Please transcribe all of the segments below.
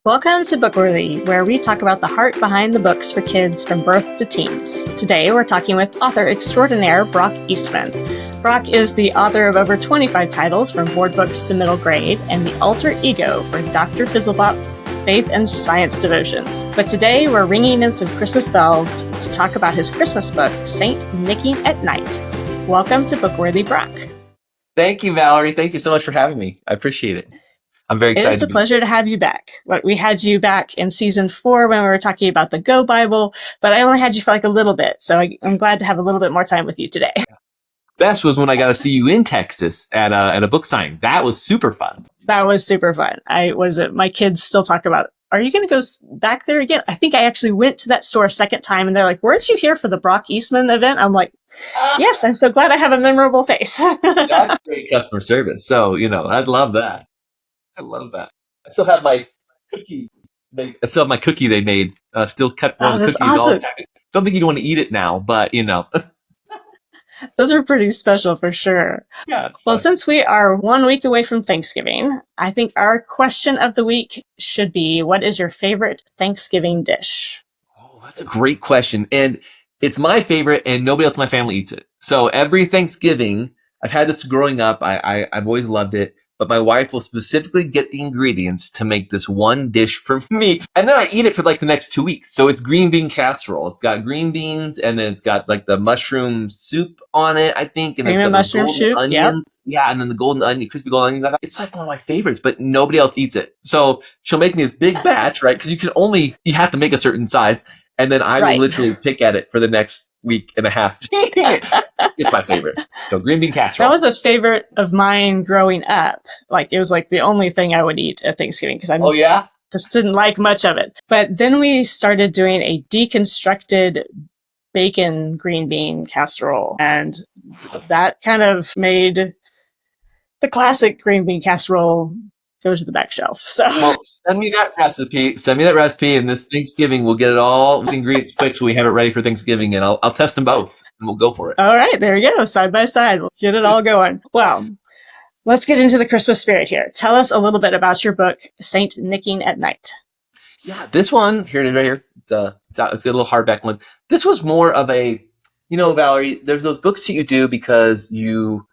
Welcome to BookWorthy, where we talk about the heart behind the books for kids from birth to teens. Today, we're talking with author extraordinaire Brock Eastman. Brock is the author of over 25 titles from board books to middle grade and the alter ego for Dr. Fizzlebop's faith and science devotions. But today, we're ringing in some Christmas bells to talk about his Christmas book, Saint Nicking at Night. Welcome to BookWorthy, Brock. Thank you, Valerie. Thank you so much for having me. I appreciate it. I'm very excited. It is a pleasure to have you back. We had you back in season 4 when we were talking about the Go Bible, but I only had you for like a little bit, so I'm glad to have a little bit more time with you today. Best was when I got to see you in Texas at a book signing. That was super fun. That was super fun. My kids still talk about, are you going to go back there again? I think I actually went to that store a second time, and they're like, weren't you here for the Brock Eastman event? I'm like, yes, I'm so glad I have a memorable face. That's great customer service. So, I'd love that. I love that. I still have my cookie. They made. Still cut one of the cookies. Awesome. Don't think you'd want to eat it now, but Those are pretty special for sure. Yeah. Well, since we are 1 week away from Thanksgiving, I think our question of the week should be, what is your favorite Thanksgiving dish? Oh, that's a great question. And it's my favorite, and nobody else in my family eats it. So every Thanksgiving, I've had this growing up. I've always loved it. But my wife will specifically get the ingredients to make this one dish for me. And then I eat it for like the next 2 weeks. So it's green bean casserole. It's got green beans, and then it's got like the mushroom soup on it, I think. And it's got mushroom soup, onions. Yep. Yeah, and then the golden onion, crispy golden onions. It's like one of my favorites, but nobody else eats it. So she'll make me this big batch, right? Because you have to make a certain size. And then I will literally pick at it for the next week and a half. It's my favorite. So green bean casserole. That was a favorite of mine growing up. Like, it was like the only thing I would eat at Thanksgiving because I just didn't like much of it. But then we started doing a deconstructed bacon green bean casserole, and that kind of made the classic green bean casserole go to the back shelf. So send me that recipe, and this Thanksgiving we'll get it all the ingredients quick so we have it ready for Thanksgiving, and I'll test them both and we'll go for it. All right, there you go, side by side. We'll get it all going. Well, let's get into the Christmas spirit here. Tell us a little bit about your book, Saint Nicking at Night. Yeah, this one here it is right here. It's a little hardback one. This was more of a, Valerie, there's those books that you do because you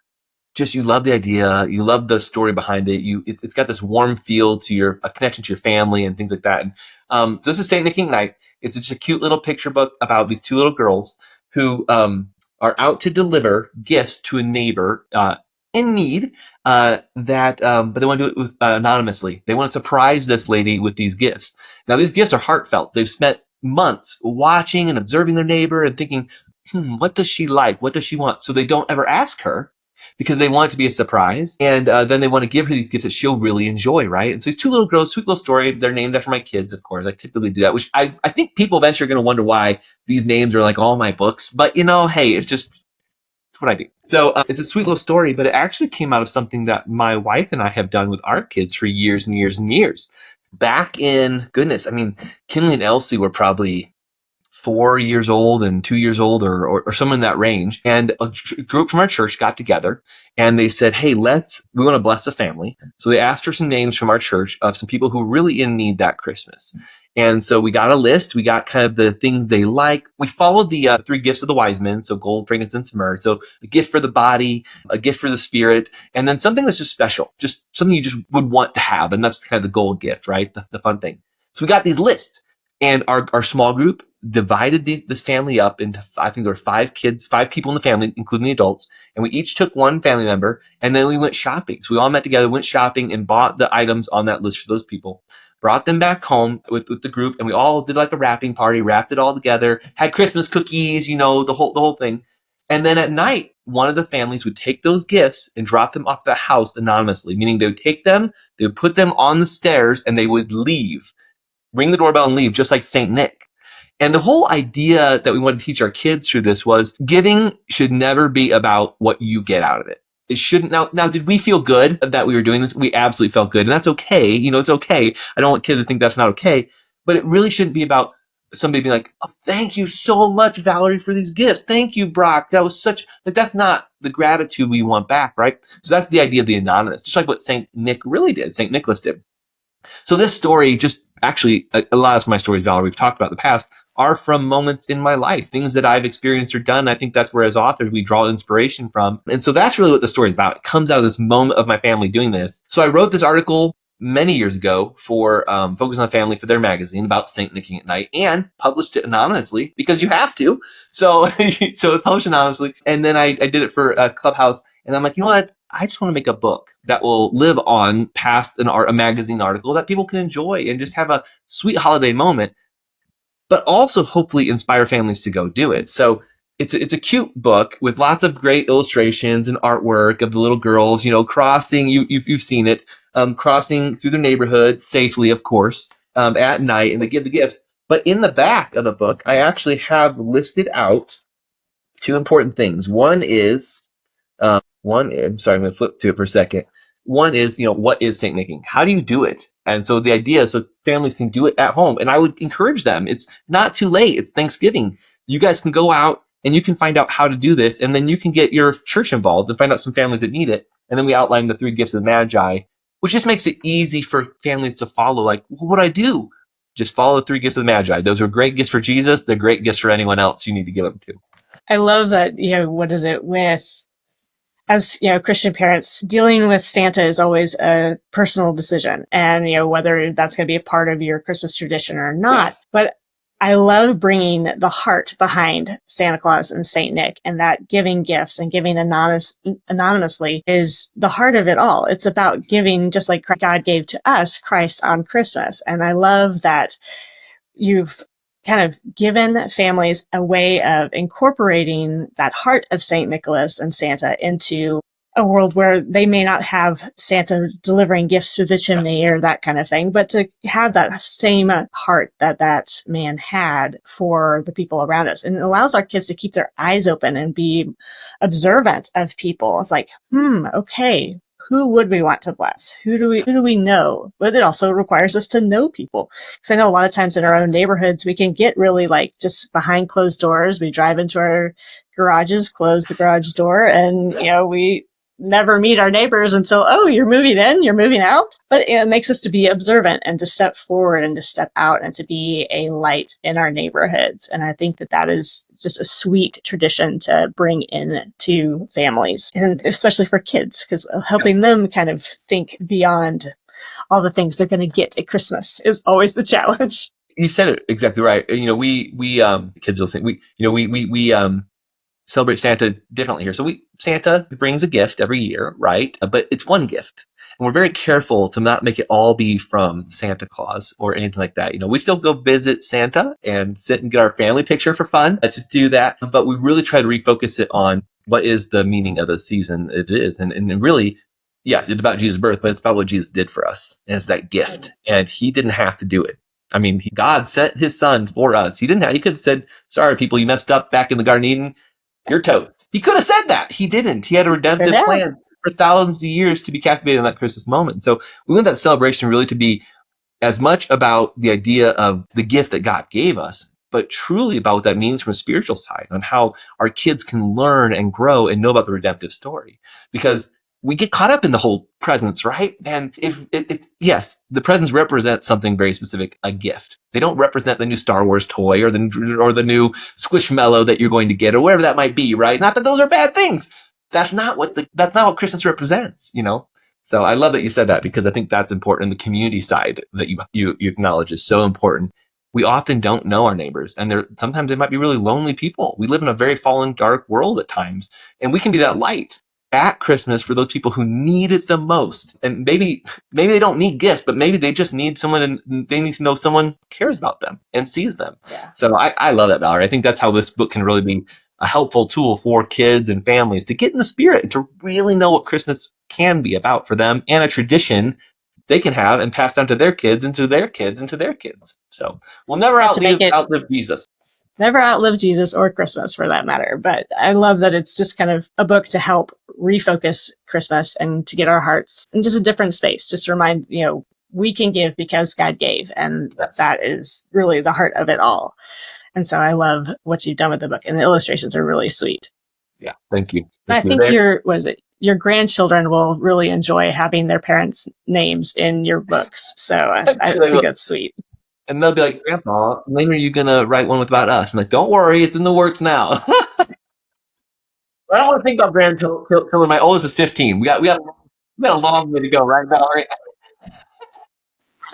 love the idea, you love the story behind it. It's got this warm feel to a connection to your family and things like that. And so this is Saint Nicking at Night. It's just a cute little picture book about these two little girls who are out to deliver gifts to a neighbor in need. But they want to do it anonymously. They want to surprise this lady with these gifts. Now these gifts are heartfelt. They've spent months watching and observing their neighbor and thinking, what does she like? What does she want? So they don't ever ask her, because they want it to be a surprise. And then they want to give her these gifts that she'll really enjoy, right? And so these two little girls, sweet little story. They're named after my kids, of course. I typically do that, which I think people eventually are going to wonder why these names are like all my books. But, hey, it's what I do. So it's a sweet little story, but it actually came out of something that my wife and I have done with our kids for years and years and years. Back in, Kinley and Elsie were probably 4 years old and 2 years old or somewhere in that range. And a group from our church got together and they said, hey, we want to bless a family. So they asked for some names from our church of some people who were really in need that Christmas. And so we got a list. We got kind of the things they like. We followed the 3 gifts of the wise men. So gold, frankincense, myrrh. So a gift for the body, a gift for the spirit, and then something that's just special, just something you just would want to have. And that's kind of the gold gift, right? The fun thing. So we got these lists. And our small group divided this family up into, I think there were 5 people in the family, including the adults. And we each took one family member, and then we went shopping. So we all met together, went shopping, and bought the items on that list for those people. Brought them back home with the group, and we all did like a wrapping party, wrapped it all together, had Christmas cookies, the whole thing. And then at night, one of the families would take those gifts and drop them off the house anonymously, meaning they would take them, they would put them on the stairs, and they would leave. Ring the doorbell and leave, just like Saint Nick. And the whole idea that we wanted to teach our kids through this was giving should never be about what you get out of it. It shouldn't. Now, did we feel good that we were doing this? We absolutely felt good. And that's okay. it's okay. I don't want kids to think that's not okay. But it really shouldn't be about somebody being like, oh, thank you so much, Valerie, for these gifts. Thank you, Brock. That was that's not the gratitude we want back, right? So that's the idea of the anonymous, just like what Saint Nick really did, Saint Nicholas did. So this story just actually, a lot of my stories, Valerie, we've talked about in the past, are from moments in my life, things that I've experienced or done. I think that's where, as authors, we draw inspiration from. And so that's really what the story is about. It comes out of this moment of my family doing this. So I wrote this article many years ago for Focus on the Family for their magazine about St. Nicky at Night, and published it anonymously because you have to. So it published anonymously. And then I did it for Clubhouse. And I'm like, you know what? I just want to make a book that will live on past a magazine article that people can enjoy and just have a sweet holiday moment, but also hopefully inspire families to go do it. So it's a cute book with lots of great illustrations and artwork of the little girls, crossing. You've seen it, crossing through the neighborhood safely, of course, at night, and they give the gifts. But in the back of the book, I actually have listed out two important things. One is I'm sorry, I'm going to flip to it for a second. One is, what is St. Nicky? How do you do it? And so the idea is so families can do it at home. And I would encourage them. It's not too late. It's Thanksgiving. You guys can go out and you can find out how to do this. And then you can get your church involved and find out some families that need it. And then we outline the 3 gifts of the Magi, which just makes it easy for families to follow. Like, well, what do I do? Just follow the 3 gifts of the Magi. Those are great gifts for Jesus. They're great gifts for anyone else you need to give them to. I love that, what is it with, as Christian parents, dealing with Santa is always a personal decision, and whether that's going to be a part of your Christmas tradition or not. But I love bringing the heart behind Santa Claus and Saint Nick, and that giving gifts and giving anonymously is the heart of it all. It's about giving, just like God gave to us Christ on Christmas. And I love that you've kind of given families a way of incorporating that heart of St. Nicholas and Santa into a world where they may not have Santa delivering gifts through the chimney or that kind of thing, but to have that same heart that man had for the people around us. And it allows our kids to keep their eyes open and be observant of people. It's like, okay, who would we want to bless? Who do we know? But it also requires us to know people. Because I know a lot of times in our own neighborhoods, we can get really just behind closed doors. We drive into our garages, close the garage door, and, we never meet our neighbors until, oh, you're moving in, you're moving out. But it makes us to be observant and to step forward and to step out and to be a light in our neighborhoods. And I think that is just a sweet tradition to bring in to families, and especially for kids, because helping them kind of think beyond all the things they're going to get at Christmas is always the challenge. You said it exactly right. We kids will say, we celebrate Santa differently here. So Santa brings a gift every year, right? But it's one gift. And we're very careful to not make it all be from Santa Claus or anything like that. We still go visit Santa and sit and get our family picture for fun to do that. But we really try to refocus it on what is the meaning of the season it is. And really, yes, it's about Jesus' birth, but it's about what Jesus did for us. And it's that gift. And he didn't have to do it. I mean, God sent his son for us. He could have said, sorry, people, you messed up back in the Garden of Eden. You're toast. He could have said that. He didn't. He had a redemptive plan for thousands of years to be captivated in that Christmas moment. So we want that celebration really to be as much about the idea of the gift that God gave us, but truly about what that means from a spiritual side, on how our kids can learn and grow and know about the redemptive story. Because we get caught up in the whole presents, right? And yes, the presents represent something very specific, a gift. They don't represent the new Star Wars toy or the new Squishmallow that you're going to get or whatever that might be, right? Not that those are bad things. That's not what Christmas represents, So I love that you said that, because I think that's important. The community side that you acknowledge is so important. We often don't know our neighbors, and sometimes they might be really lonely people. We live in a very fallen, dark world at times, and we can be that light at Christmas for those people who need it the most. And maybe they don't need gifts, but maybe they just need someone, and they need to know someone cares about them and sees them. Yeah. So I love that, Valerie. I think that's how this book can really be a helpful tool for kids and families to get in the spirit and to really know what Christmas can be about for them, and a tradition they can have and pass down to their kids and to their kids and to their kids. So we'll never outlive Jesus. Never outlive Jesus or Christmas, for that matter. But I love that it's just kind of a book to help refocus Christmas and to get our hearts in just a different space. Just to remind, we can give because God gave. And that is really the heart of it all. And so I love what you've done with the book. And the illustrations are really sweet. Yeah. Thank you. I Thank you. think your grandchildren will really enjoy having their parents' names in your books. So I'm I sure they think will. that's sweet. And they'll be like, Grandpa, when are you going to write one about us? I'm like, don't worry. It's in the works now. I don't want to think about grandchildren. My oldest is 15. We got a long way to go, right, Valerie?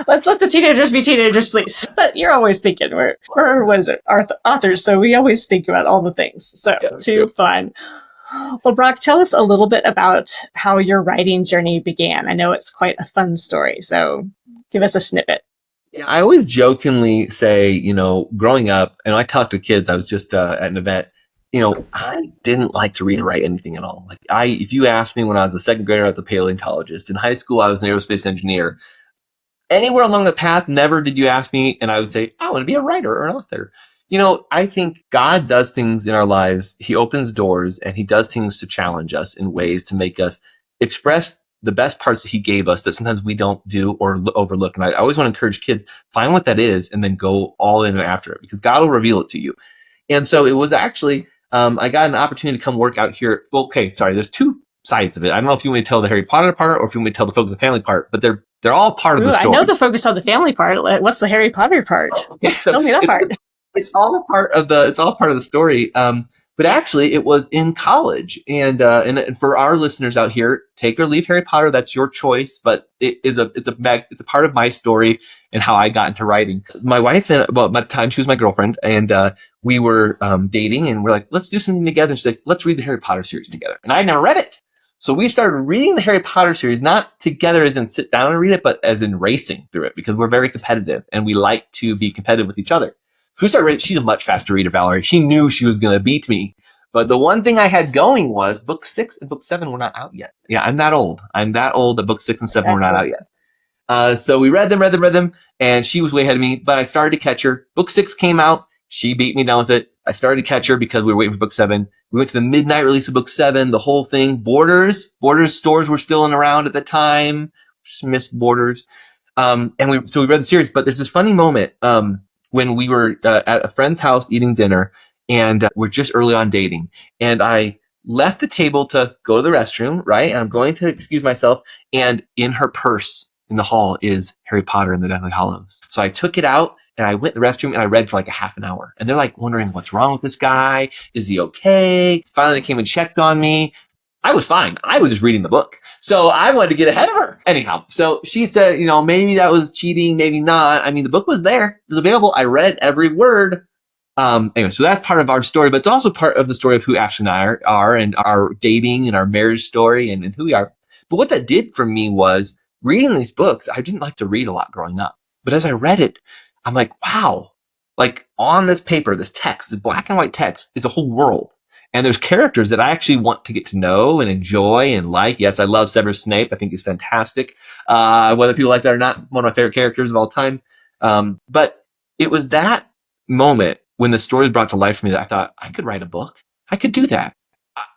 Let's let the teenagers be teenagers, please. But you're always thinking we're what is it, authors, so we always think about all the things. So Yeah, that's too true. fun. Well, Brock, tell us a little bit about how your writing journey began. I know it's quite a fun story, so give us a snippet. Yeah, I always jokingly say, growing up, and I talk to kids. I was just at an event. I didn't like to read or write anything at all. If you asked me when I was a second grader, I was a paleontologist. In high school, I was an aerospace engineer. Anywhere along the path, never did you ask me, and I would say, I want to be a writer or an author. I think God does things in our lives. He opens doors and he does things to challenge us in ways to make us express the best parts that he gave us that sometimes we don't do or overlook. And I always want to encourage kids, find what that is and then go all in after it because God will reveal it to you. And so it was actually, I got an opportunity to come work out here. Well, okay, sorry, there's two sides of it. I don't know if you want me to tell the Harry Potter part or if you want me to tell the Focus on the Family part, but they're all part of Ooh, the I story. know the focus on the family part. What's the Harry Potter part? Okay, so Tell me that part. It's all part of the story. But actually, it was in college, and for our listeners out here, take or leave Harry Potter. That's your choice. But it's a part of my story and how I got into writing. My wife, by the time she was my girlfriend, and we were dating, and we're like, let's do something together. And she's like, let's read the Harry Potter series together. And I never read it. So we started reading the Harry Potter series, not together as in sit down and read it, but as in racing through it because we're very competitive and we like to be competitive with each other. So we started reading. She's a much faster reader, Valerie. She knew she was going to beat me. But the one thing I had going was book 6 and book 7 were not out yet. Yeah, I'm that old. That book 6 and 7 were not out yet. So we read them, and she was way ahead of me, but I started to catch her. Book 6 came out. She beat me down with it. I started to catch her because we were waiting for book 7. We went to the midnight release of book 7, the whole thing. Borders stores were still around at the time. Just missed Borders. And we read the series, but there's this funny moment when we were at a friend's house eating dinner, and we're just early on dating. And I left the table to go to the restroom, right? And I'm going to excuse myself. And in her purse in the hall is Harry Potter and the Deathly Hallows. So I took it out and I went to the restroom and I read for like a half an hour. And they're like wondering what's wrong with this guy. Is he okay? Finally, they came and checked on me. I was fine. I was just reading the book. So I wanted to get ahead of her. Anyhow, so she said, maybe that was cheating, maybe not. I mean, the book was there. It was available. I read every word. Anyway, so that's part of our story, but it's also part of the story of who Ashley and I are and our dating and our marriage story and who we are. But what that did for me was reading these books. I didn't like to read a lot growing up, but as I read it, I'm like, wow, like on this paper, this text, this black and white text is a whole world. And there's characters that I actually want to get to know and enjoy and like. Yes, I love Severus Snape. I think he's fantastic. Whether people like that or not, one of my favorite characters of all time. But it was that moment when the story was brought to life for me that I thought I could write a book. I could do that.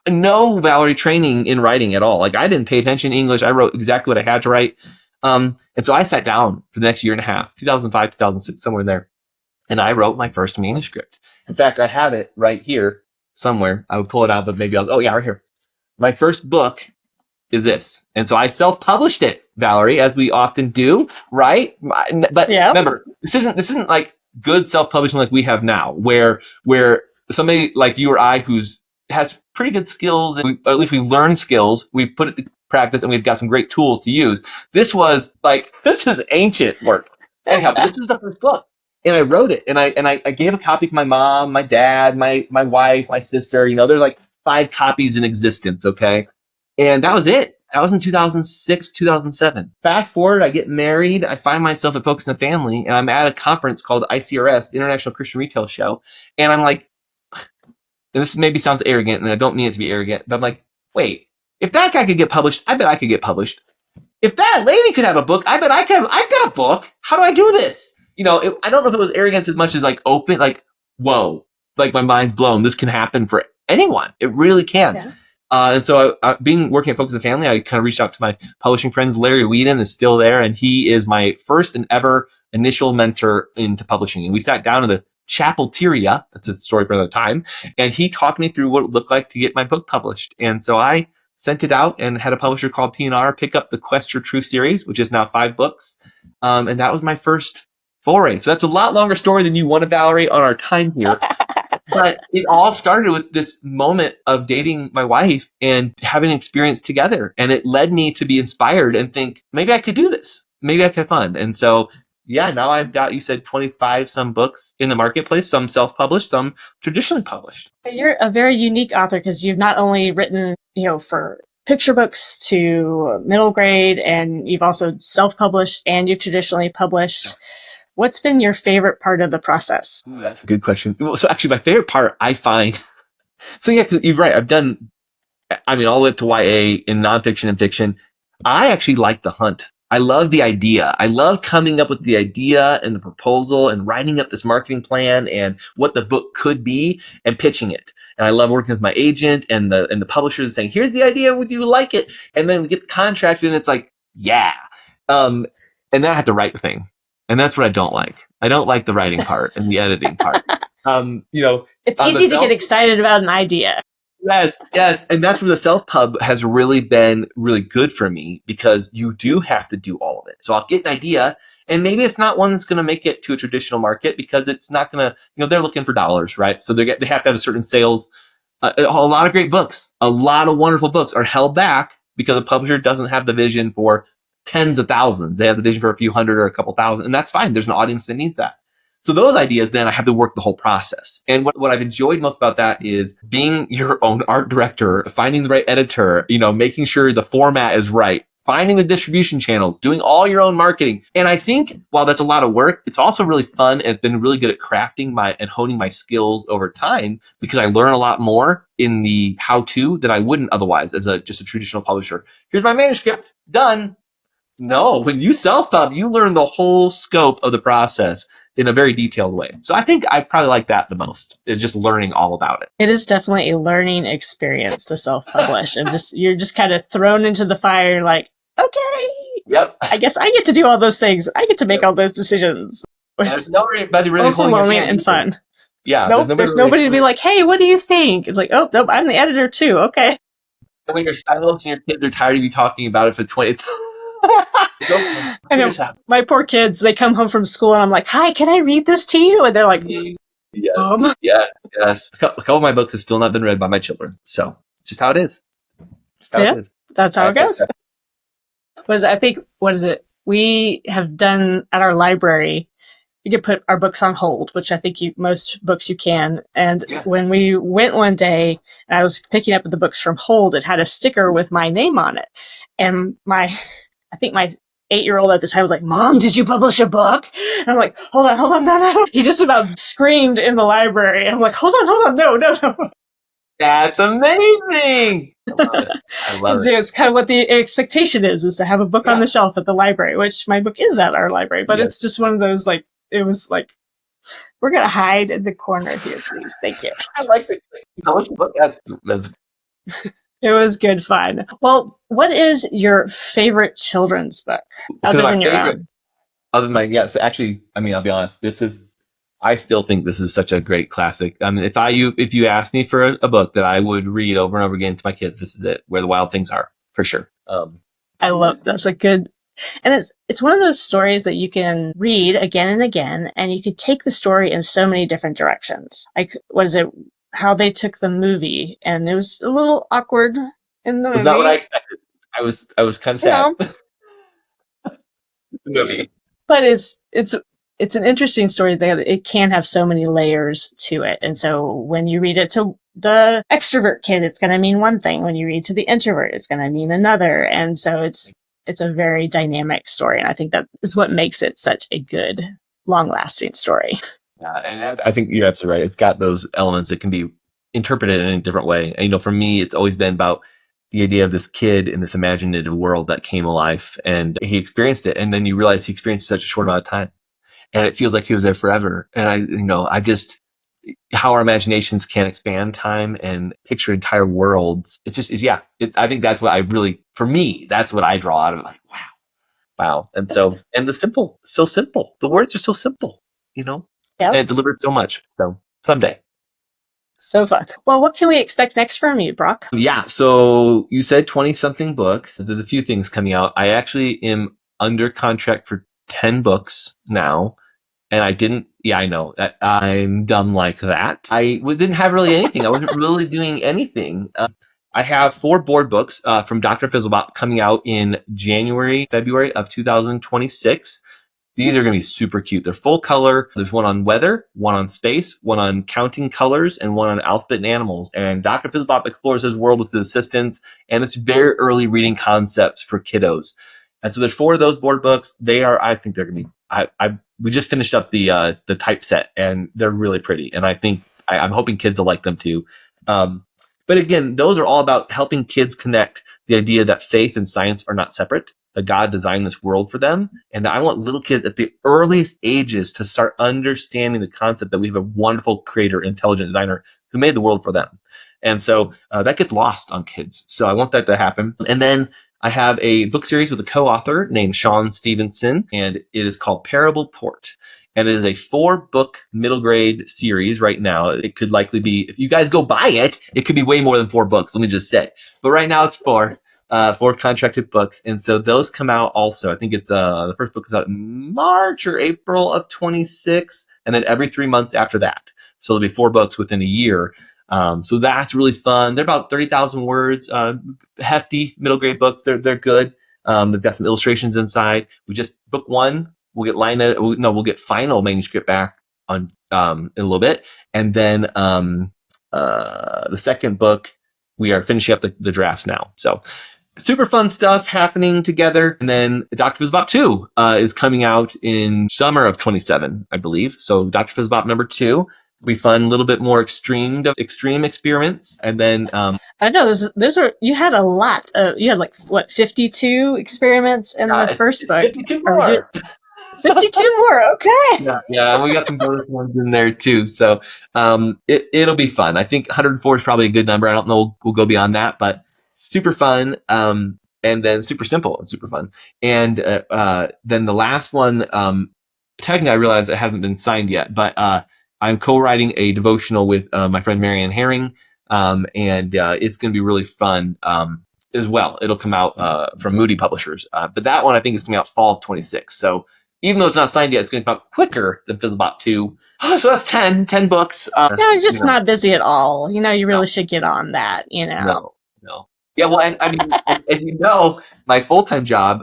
No, Valerie, training in writing at all. Like I didn't pay attention to English. I wrote exactly what I had to write. And so I sat down for the next year and a half, 2005, 2006, somewhere in there. And I wrote my first manuscript. In fact, I have it right here somewhere. I would pull it out, but maybe right here. My first book is this. And so I self-published it, Valerie, as we often do, right? But remember, this isn't like good self-publishing like we have now, where somebody like you or I has pretty good skills, and at least we learn skills, we put it to practice, and we've got some great tools to use. This is ancient work. Anyhow, but this is the first book. And I wrote it, and I gave a copy to my mom, my dad, my wife, my sister. There's like 5 copies in existence, okay? And that was it. That was in 2006, 2007. Fast forward, I get married. I find myself at Focus on the Family, and I'm at a conference called ICRS, International Christian Retail Show. And I'm like, and this maybe sounds arrogant, and I don't mean it to be arrogant, but I'm like, wait, if that guy could get published, I bet I could get published. If that lady could have a book, I bet I could. I've got a book. How do I do this? I don't know if it was arrogance as much as like open, like, whoa, like my mind's blown. This can happen for anyone. It really can. Yeah. And so working at Focus on Family, I kind of reached out to my publishing friends. Larry Whedon is still there, and he is my first and ever initial mentor into publishing. And we sat down in the Chapelteria. That's a story for another time. And he talked me through what it looked like to get my book published. And so I sent it out and had a publisher called P&R pick up the Quest Your Truth series, which is now 5 books. And that was my first foray. So that's a lot longer story than you wanted, Valerie, on our time here. But it all started with this moment of dating my wife and having an experience together. And it led me to be inspired and think, maybe I could do this. Maybe I could have fun. And so, yeah, now I've got, you said 25 some books in the marketplace, some self-published, some traditionally published. You're a very unique author because you've not only written, for picture books to middle grade, and you've also self-published and you've traditionally published. What's been your favorite part of the process? Ooh, that's a good question. So actually, my favorite part I find, so yeah, 'cause you're right. I've done, all the way up to YA in nonfiction and fiction. I actually like the hunt. I love the idea. I love coming up with the idea and the proposal and writing up this marketing plan and what the book could be and pitching it. And I love working with my agent and the publishers and saying, here's the idea. Would you like it? And then we get the contract and it's like, yeah. And then I have to write the thing. And that's what I don't like. I don't like the writing part and the editing part. It's easy to get excited about an idea. Yes. And that's where the self-pub has really been really good for me, because you do have to do all of it. So I'll get an idea, and maybe it's not one that's going to make it to a traditional market because it's not going to, they're looking for dollars, right? So they have to have a certain sales. A lot of great books, a lot of wonderful books are held back because a publisher doesn't have the vision for tens of thousands. They have the vision for a few hundred or a couple thousand, and that's fine. There's an audience that needs that. So those ideas, then I have to work the whole process. And what I've enjoyed most about that is being your own art director, finding the right editor, making sure the format is right, finding the distribution channels, doing all your own marketing. And I think while that's a lot of work, it's also really fun, and been really good at crafting and honing my skills over time, because I learn a lot more in the how-to than I wouldn't otherwise as just a traditional publisher. Here's my manuscript, done. No, when you self-pub, you learn the whole scope of the process in a very detailed way. So I think I probably like that the most, is just learning all about it. It is definitely a learning experience to self-publish, and you're just kind of thrown into the fire, like, okay, yep, I guess I get to do all those things. I get to make all those decisions. There's nobody really overwhelming and fun. Yeah, nope, there's nobody to be like, hey, what do you think? It's like, oh, nope, I'm the editor too. Okay. And when your stylists and your kids are tired of you talking about it for 20 I know, my poor kids, they come home from school and I'm like, hi, can I read this to you? And they're like, yes. A couple of my books have still not been read by my children. So it's just how it is. That's how it goes. What is it? We have done at our library, you could put our books on hold, which I think most books you can. And when we went one day and I was picking up the books from hold, it had a sticker with my name on it. And I think my 8-year-old at the time was like, Mom, did you publish a book? And I'm like, hold on, no. He just about screamed in the library. I'm like, hold on, no. That's amazing. I love it. It's kind of what the expectation is to have a book on the shelf at the library, which my book is at our library, but it's just one of those, like, it was like, we're going to hide in the corner here, please. Thank you. I like it. That's It was good fun. Well, what is your favorite children's book other than your own? Other than my, so actually, I'll be honest. I still think this is such a great classic. If you asked me for a book that I would read over and over again to my kids, this is it. Where the Wild Things Are, for sure. I love that's a good, and it's one of those stories that you can read again and again, and you could take the story in so many different directions. Like, what is it? How they took the movie, and it was a little awkward in the movie. It's not what I expected. I was kind of sad. The movie, but it's an interesting story that it can have so many layers to it, and so when you read it to the extrovert kid, it's going to mean one thing. When you read to the introvert, it's going to mean another, and so it's a very dynamic story, and I think that is what makes it such a good, long-lasting story. And I think you're absolutely right. It's got those elements that can be interpreted in a different way. And, for me, it's always been about the idea of this kid in this imaginative world that came alive, and he experienced it. And then you realize he experienced such a short amount of time, and it feels like he was there forever. And I just, how our imaginations can expand time and picture entire worlds. It just is. Yeah. I think that's what for me, that's what I draw out of it. Like, wow. And so, and so simple. The words are so simple, Yep. And it delivered so much. So someday. So fun. Well, what can we expect next from you, Brock? Yeah. So you said 20 something books. There's a few things coming out. I actually am under contract for 10 books now. And I didn't, yeah, I know. I'm dumb like that. Didn't have really anything. I wasn't really doing anything. I have 4 board books from Dr. Fizzlebop coming out in February of 2026. These are going to be super cute. They're full color. There's one on weather, one on space, one on counting colors, and one on alphabet and animals. And Dr. Fizzlebop explores his world with his assistants, and it's very early reading concepts for kiddos. And so there's 4 of those board books. I think they're going to be, we just finished up the typeset, and they're really pretty. And I think, I'm hoping kids will like them too. But again, those are all about helping kids connect the idea that faith and science are not separate, that God designed this world for them. And I want little kids at the earliest ages to start understanding the concept that we have a wonderful creator, intelligent designer who made the world for them. And so that gets lost on kids. So I want that to happen. And then I have a book series with a co-author named Sean Stevenson, and it is called Parable Port. And it is a 4-book middle grade series right now. It could likely be, if you guys go buy it, it could be way more than 4 books, let me just say. But right now it's 4 contracted books. And so those come out also. I think it's the first book is out in March or April of 26, and then every 3 months after that. So there'll be 4 books within a year. So that's really fun. They're about 30,000 words, hefty middle grade books. They're good. They've got some illustrations inside. Book 1, we'll get final manuscript back on in a little bit. And then the second book, we are finishing up the drafts now. So super fun stuff happening together. And then Dr. Fizzbop 2 is coming out in summer of 27, I believe. So Dr. Fizzbop number 2 will be fun, a little bit more extreme experiments. And then I know those are, you had a lot. You had 52 experiments in the first book. 52 more. 52 more. Okay. Yeah, and we got some bonus ones in there too. So it'll be fun. I think 104 is probably a good number. I don't know we'll go beyond that, but super fun. And then super simple and super fun. And then the last one, technically I realize it hasn't been signed yet, but I'm co-writing a devotional with my friend Marianne Herring, and it's going to be really fun as well. It'll come out from Moody Publishers, but that one I think is coming out fall of 26. So even though it's not signed yet, it's going to come out quicker than Fizzlebop 2. So that's 10 books. You're just not busy at all. You really should get on that, No. Yeah, well, and I mean, as you know, my full-time job,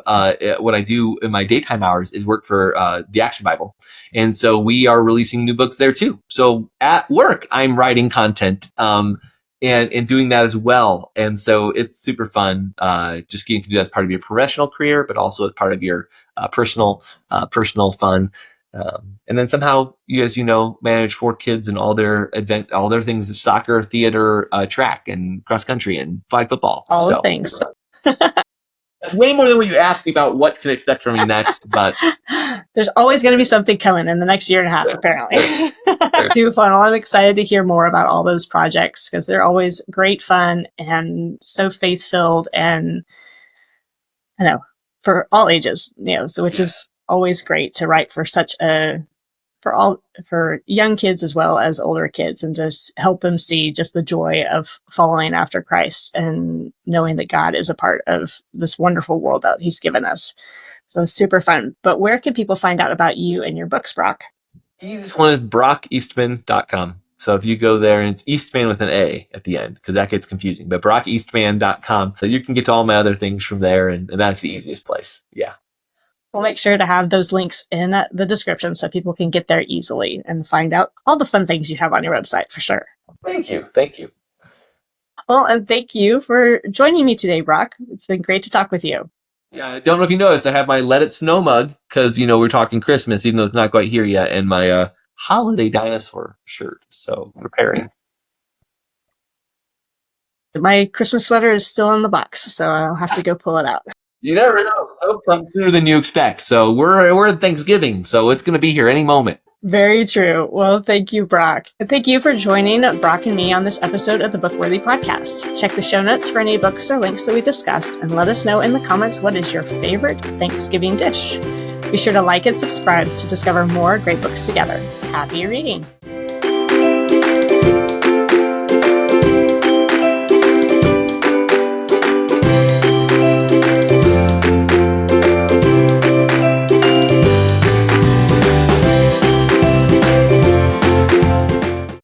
what I do in my daytime hours is work for the Action Bible. And so we are releasing new books there too. So at work, I'm writing content and doing that as well. And so it's super fun just getting to do that as part of your professional career, but also as part of your personal fun. And then somehow you, as you know, manage 4 kids and all their things: soccer, theater, track, and cross country, and flag football. All the things. That's way more than what you asked me about what to expect from me next. But there's always going to be something coming in the next year and a half, apparently. Too fun. Well, I'm excited to hear more about all those projects because they're always great fun and so faith-filled, and I know for all ages, which is always great to write for for young kids as well as older kids, and just help them see just the joy of following after Christ and knowing that God is a part of this wonderful world that He's given us. So super fun. But where can people find out about you and your books, Brock? Easiest one is BrockEastman.com. So if you go there, and it's Eastman with an A at the end, because that gets confusing, but BrockEastman.com. So you can get to all my other things from there, and that's the easiest place. Yeah. We'll make sure to have those links in the description so people can get there easily and find out all the fun things you have on your website for sure. Thank you. Well, and thank you for joining me today, Brock. It's been great to talk with you. Yeah, I don't know if you noticed, I have my Let It Snow mug because, we're talking Christmas, even though it's not quite here yet, and my holiday dinosaur shirt. So preparing. My Christmas sweater is still in the box, so I'll have to go pull it out. You never know. It'll come sooner than you expect. So we're at Thanksgiving, so it's going to be here any moment. Very true. Well, thank you, Brock. And thank you for joining Brock and me on this episode of the BookWorthy Podcast. Check the show notes for any books or links that we discussed, and let us know in the comments what is your favorite Thanksgiving dish. Be sure to like and subscribe to discover more great books together. Happy reading!